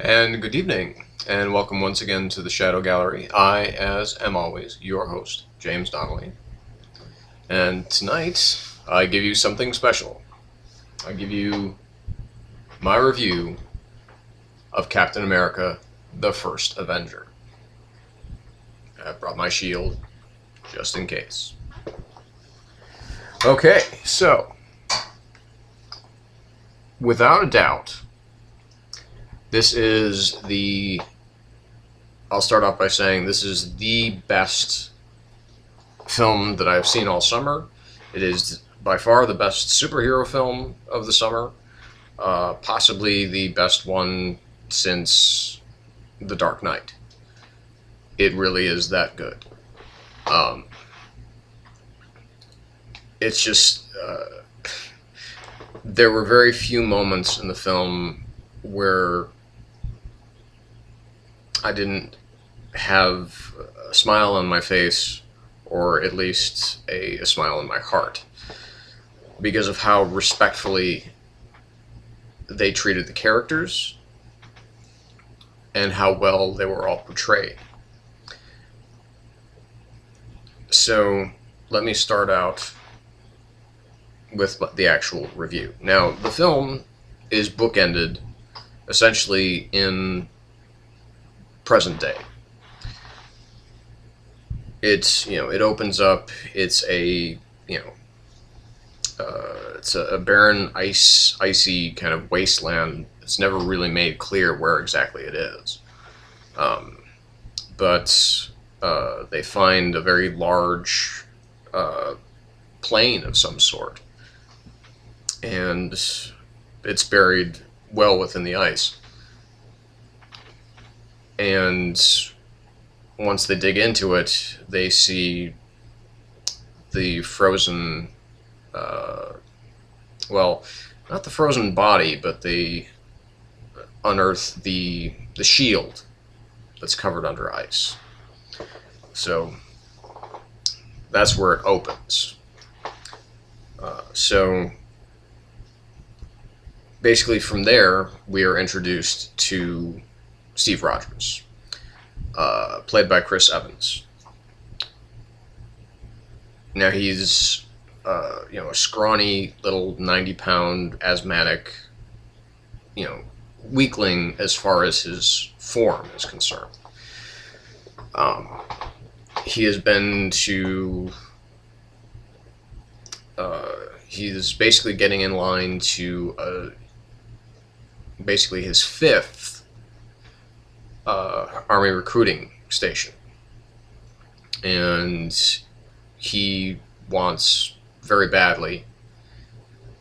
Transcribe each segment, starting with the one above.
And good evening, and welcome once again to the Shadow Gallery. I, as am always, your host, James Donnelly. And tonight, I give you something special. I give you my review of Captain America, the First Avenger. I brought my shield, just in case. Okay, so, without a doubt, this is I'll start off by saying this is the best film that I've seen all summer. It is by far the best superhero film of the summer. Possibly the best one since The Dark Knight. It really is that good. It's just, there were very few moments in the film where I didn't have a smile on my face, or at least a smile in my heart, because of how respectfully they treated the characters and how well they were all portrayed. So let me start out with the actual review. Now, the film is bookended essentially in present day. It opens up. It's a barren, icy kind of wasteland. It's never really made clear where exactly it is. But they find a very large plane of some sort, and it's buried well within the ice. And once they dig into it, they see the frozen, well, not the frozen body, but they unearth the shield that's covered under ice. So that's where it opens. So basically from there, we are introduced to Steve Rogers, played by Chris Evans. Now he's, a scrawny little 90-pound asthmatic, weakling as far as his form is concerned. He has been to, he's basically getting in line to, basically his fifth Army recruiting station, and he wants very badly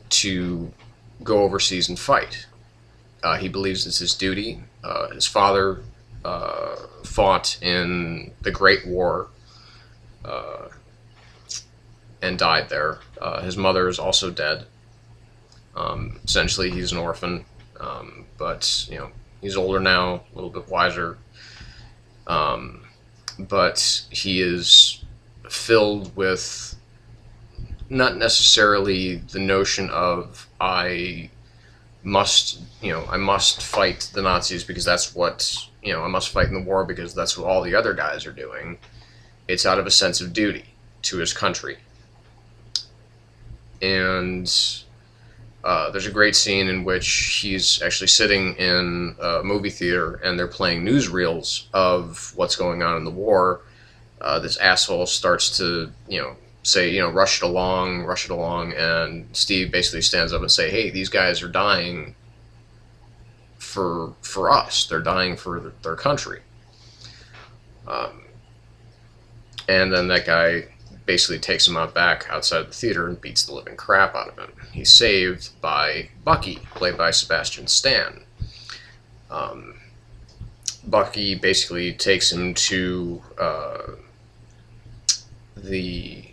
to go overseas and fight. He believes it's his duty. His father fought in the Great War and died there. His mother is also dead. Essentially, he's an orphan, but he's older now, a little bit wiser, but he is filled with not necessarily the notion of I must fight the Nazis because that's what, I must fight in the war because that's what all the other guys are doing. It's out of a sense of duty to his country. And there's a great scene in which he's actually sitting in a movie theater and they're playing newsreels of what's going on in the war. This asshole starts to, say, rush it along, and Steve basically stands up and say, hey, these guys are dying for us. They're dying for their country. And then that guy basically takes him out back outside the theater and beats the living crap out of him. He's saved by Bucky, played by Sebastian Stan. Bucky basically takes him to the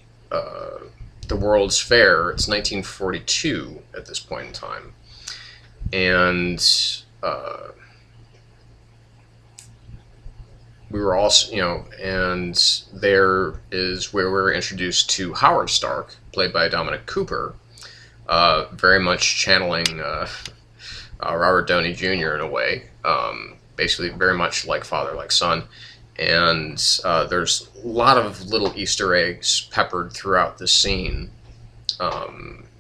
World's Fair. It's 1942 at this point in time, and we were also, and there is where we're introduced to Howard Stark, played by Dominic Cooper, very much channeling Robert Downey Jr. in a way, basically very much like father, like son. And there's a lot of little Easter eggs peppered throughout the scene,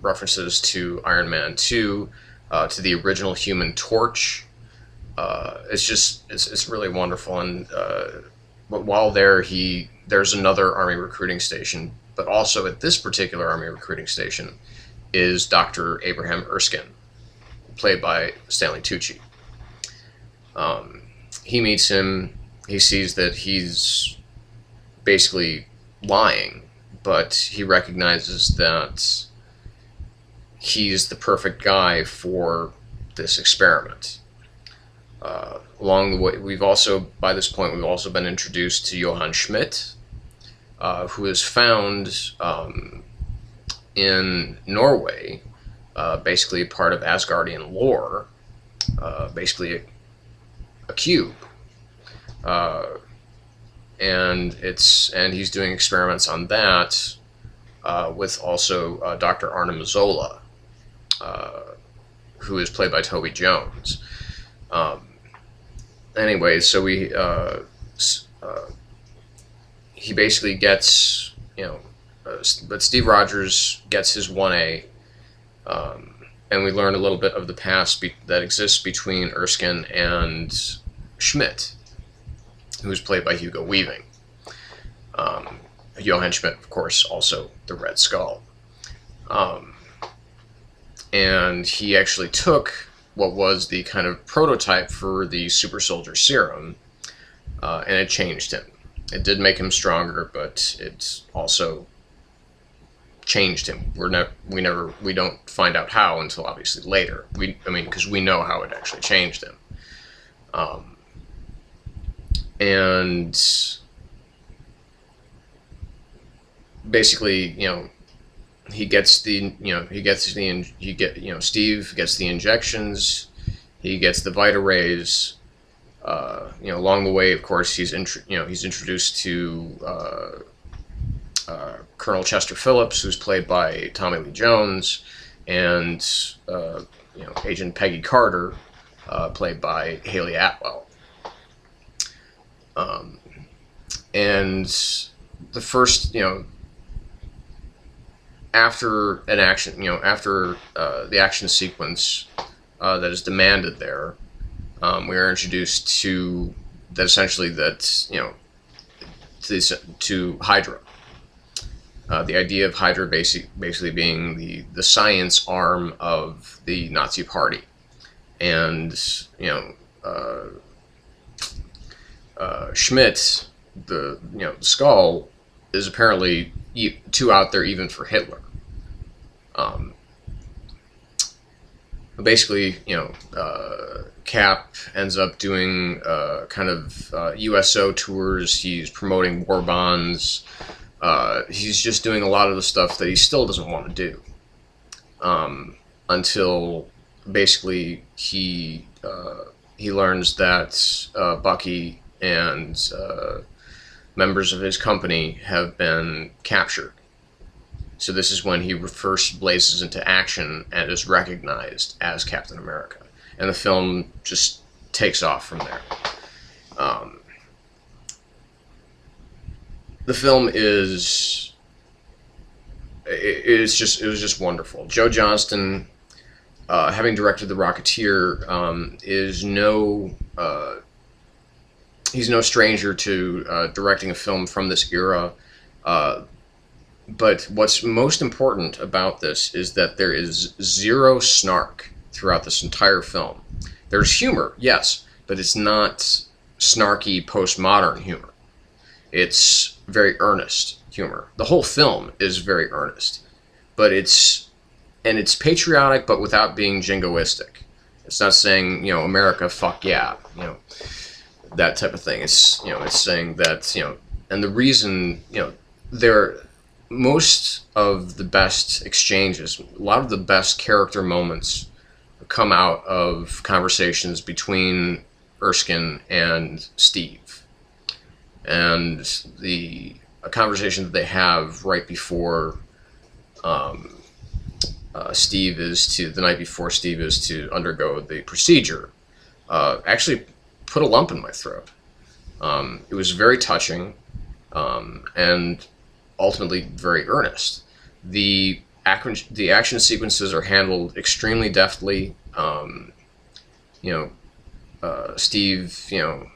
references to Iron Man 2, to the original Human Torch. It's really wonderful. And but while there's another army recruiting station, but also at this particular army recruiting station is Dr. Abraham Erskine, played by Stanley Tucci. He meets him. He sees that he's basically lying, but he recognizes that he's the perfect guy for this experiment. Along the way, by this point, we've also been introduced to Johann Schmidt, who is found in Norway, basically part of Asgardian lore, basically a cube, and he's doing experiments on that with also Dr. Arne Mazzola, who is played by Toby Jones. Anyway, so he basically gets, but Steve Rogers gets his 1A, and we learn a little bit of the past that exists between Erskine and Schmidt, who's played by Hugo Weaving. Johann Schmidt, of course, also the Red Skull. And he actually took what was the kind of prototype for the super soldier serum, and it changed him. It did make him stronger, but it also changed him. We don't find out how until obviously later. Because we know how it actually changed him. And basically, Steve gets the injections, he gets the Vita rays. Along the way, of course, he's introduced to Colonel Chester Phillips, who's played by Tommy Lee Jones, and Agent Peggy Carter, played by Haley Atwell. And the first, after an action, after the action sequence that is demanded there, we are introduced to that to Hydra. The idea of Hydra basically being the science arm of the Nazi Party, and Schmidt, the Skull, is apparently too out there even for Hitler. Basically, Cap ends up doing kind of USO tours. He's promoting war bonds. He's just doing a lot of the stuff that he still doesn't want to do, until basically he learns that Bucky and members of his company have been captured. So this is when he first blazes into action and is recognized as Captain America. And the film just takes off from there. The film it was just wonderful. Joe Johnston, having directed The Rocketeer, he's no stranger to directing a film from this era. But what's most important about this is that there is zero snark throughout this entire film. There's humor, yes, but it's not snarky postmodern humor. It's very earnest humor. The whole film is very earnest, but it's patriotic, but without being jingoistic. It's not saying, America, fuck yeah, that type of thing. It's saying that, and the reason, most of the best exchanges, a lot of the best character moments come out of conversations between Erskine and Steve. And a conversation that they have right before the night before Steve is to undergo the procedure, actually put a lump in my throat. It was very touching, and ultimately very earnest. The action sequences are handled extremely deftly. Steve,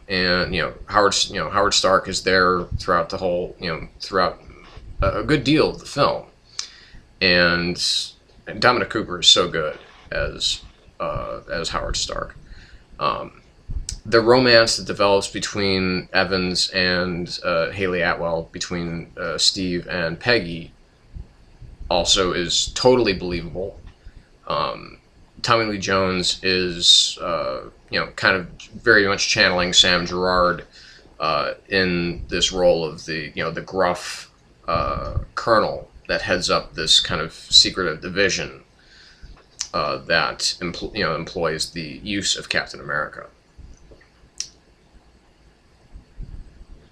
and Howard Stark is there throughout the whole, throughout a good deal of the film, and Dominic Cooper is so good as Howard Stark. The romance that develops between Evans and Haley Atwell, between Steve and Peggy, also is totally believable. Tommy Lee Jones is, kind of very much channeling Sam Gerard in this role of the gruff colonel that heads up this kind of secretive division that employs the use of Captain America.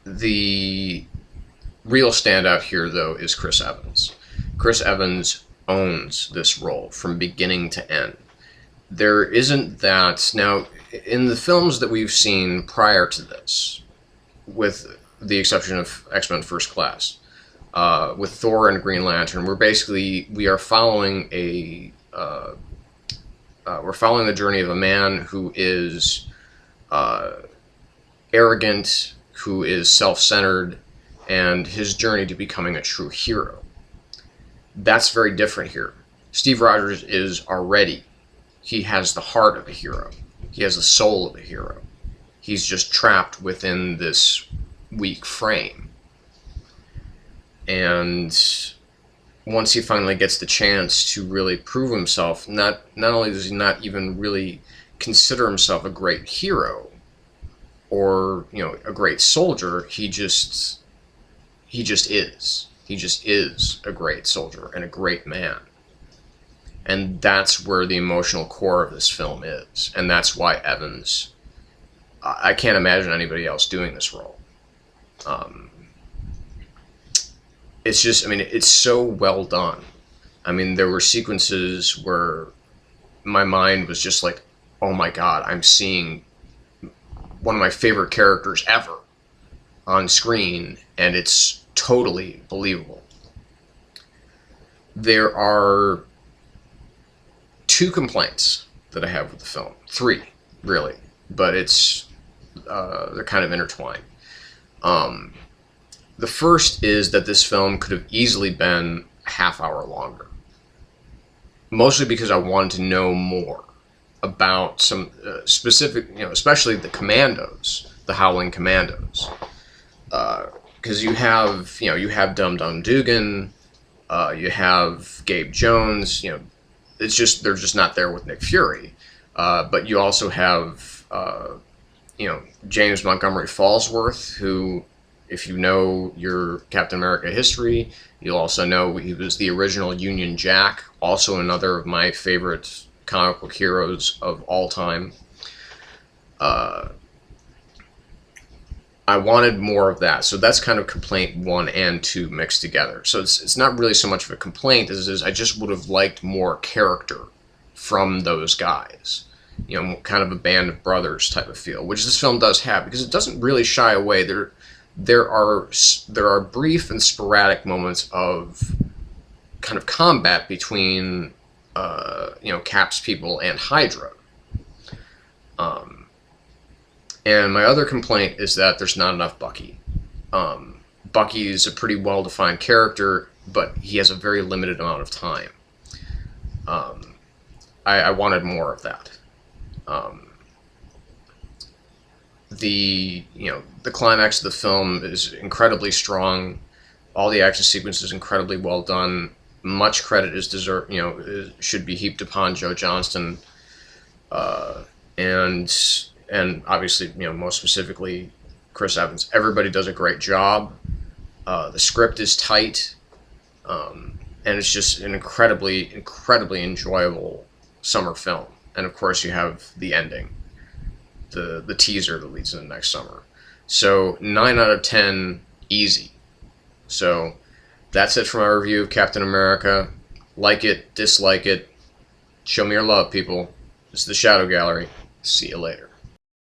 The real standout here, though, is Chris Evans. Chris Evans owns this role from beginning to end. There isn't that... Now, in the films that we've seen prior to this, with the exception of X-Men First Class, with Thor and Green Lantern, we are following we're following the journey of a man who is arrogant, who is self-centered, and his journey to becoming a true hero. That's very different here. Steve Rogers he has the heart of a hero. He has the soul of a hero. He's just trapped within this weak frame. And once he finally gets the chance to really prove himself, not only does he not even really consider himself a great hero or, a great soldier, he just is. He just is a great soldier and a great man. And that's where the emotional core of this film is. And that's why Evans... I can't imagine anybody else doing this role. It's just... it's so well done. There were sequences where my mind was just like, oh my god, I'm seeing one of my favorite characters ever on screen, and it's totally believable. There are 2 complaints that I have with the film. 3, really, but they're kind of intertwined. The first is that this film could have easily been a half hour longer, mostly because I wanted to know more about some specific, especially the Commandos, the Howling Commandos, because you have Dum Dum Dugan, you have Gabe Jones, it's just they're just not there with Nick Fury, but you also have James Montgomery Falsworth, who, if you know your Captain America history, you'll also know he was the original Union Jack, also another of my favorite comic book heroes of all time. I wanted more of that, so that's kind of complaint 1 and 2 mixed together. So it's not really so much of a complaint as it is I just would have liked more character from those guys. Kind of a band of brothers type of feel, which this film does have, because it doesn't really shy away. There are brief and sporadic moments of kind of combat between Cap's people and Hydra. And my other complaint is that there's not enough Bucky. Bucky is a pretty well-defined character, but he has a very limited amount of time. I wanted more of that. The climax of the film is incredibly strong. All the action sequences is incredibly well done. Much credit is should be heaped upon Joe Johnston, and obviously, most specifically, Chris Evans. Everybody does a great job. The script is tight, and it's just an incredibly, incredibly enjoyable summer film. And of course, you have the ending, the teaser that leads into next summer. So 9 out of 10, easy. So that's it for my review of Captain America. Like it, dislike it. Show me your love, people. This is the Shadow Gallery. See you later.